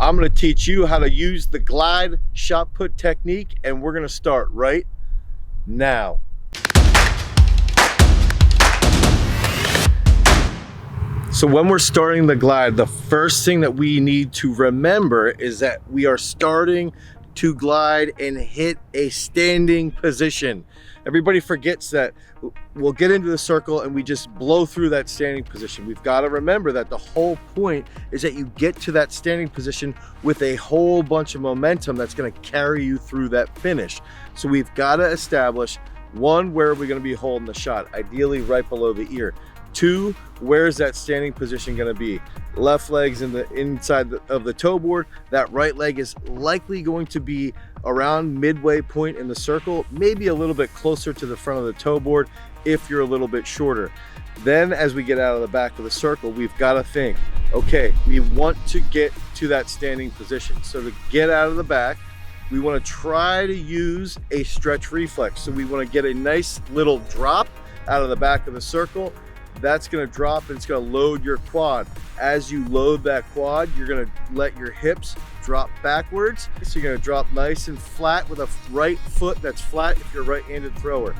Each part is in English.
I'm going to teach you how to use the glide shot put technique, and we're going to start right now. So when we're starting the glide, the first thing that we need to remember is that we are starting to glide and hit a standing position. Everybody forgets that. We'll get into the circle and we just blow through that standing position. We've got to remember that the whole point is that you get to that standing position with a whole bunch of momentum that's going to carry you through that finish. So we've got to establish, one, where are we going to be holding the shot? Ideally right below the ear. Two, where's that standing position going to be? Left leg's in the inside of the toe board. That right leg is likely going to be around midway point in the circle, maybe a little bit closer to the front of the toe board if you're a little bit shorter. Then as we get out of the back of the circle, we've got to think, okay, we want to get to that standing position. So to get out of the back, we want to try to use a stretch reflex. So we want to get a nice little drop out of the back of the circle. That's going to drop and it's going to load your quad. As you load that quad, you're going to let your hips drop backwards. So you're going to drop nice and flat with a right foot that's flat if you're a right-handed thrower.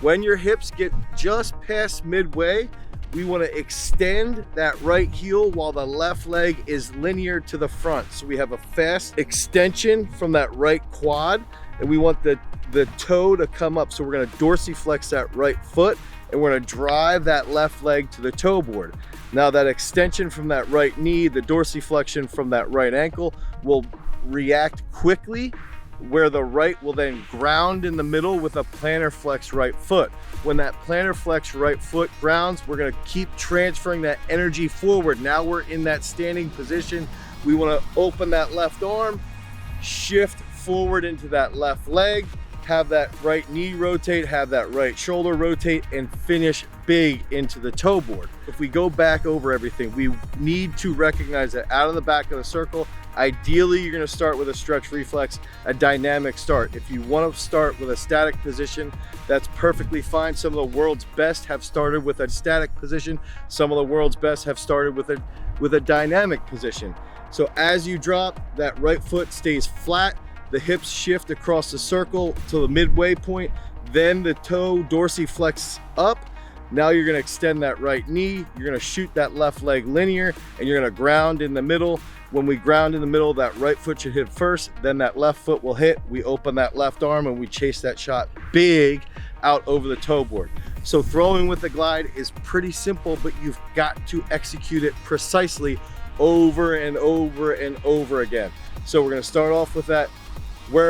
When your hips get just past midway, we want to extend that right heel while the left leg is linear to the front. So we have a fast extension from that right quad, and we want the toe to come up. So we're going to dorsiflex that right foot, and we're going to drive that left leg to the toe board. Now that extension from that right knee, the dorsiflexion from that right ankle will react quickly, where the right will then ground in the middle with a plantar flex right foot. When that plantar flex right foot grounds, we're going to keep transferring that energy forward. Now we're in that standing position. We want to open that left arm, shift forward into that left leg, have that right knee rotate, have that right shoulder rotate, and finish big into the toe board. If we go back over everything, we need to recognize that out of the back of the circle, ideally you're going to start with a stretch reflex, a dynamic start. If you want to start with a static position, that's perfectly fine. Some of the world's best have started with a static position. Some of the world's best have started with a dynamic position. So as you drop, that right foot stays flat, the hips shift across the circle to the midway point, then the toe dorsiflex up. Now you're going to extend that right knee, you're going to shoot that left leg linear, and you're going to ground in the middle. When we ground in the middle, that right foot should hit first, then that left foot will hit. We open that left arm and we chase that shot big out over the toe board. So throwing with the glide is pretty simple, but you've got to execute it precisely over and over and over again. So we're going to start off with that,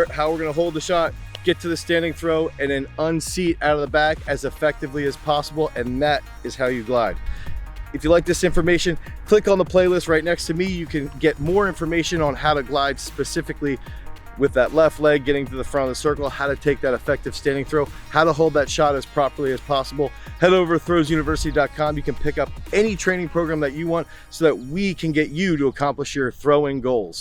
how we're going to hold the shot, get to the standing throw, and then unseat out of the back as effectively as possible, and that is how you glide. If you like this information, click on the playlist right next to me. You can get more information on how to glide specifically with that left leg, getting to the front of the circle, how to take that effective standing throw, how to hold that shot as properly as possible. Head over to throwsuniversity.com. You can pick up any training program that you want so that we can get you to accomplish your throwing goals.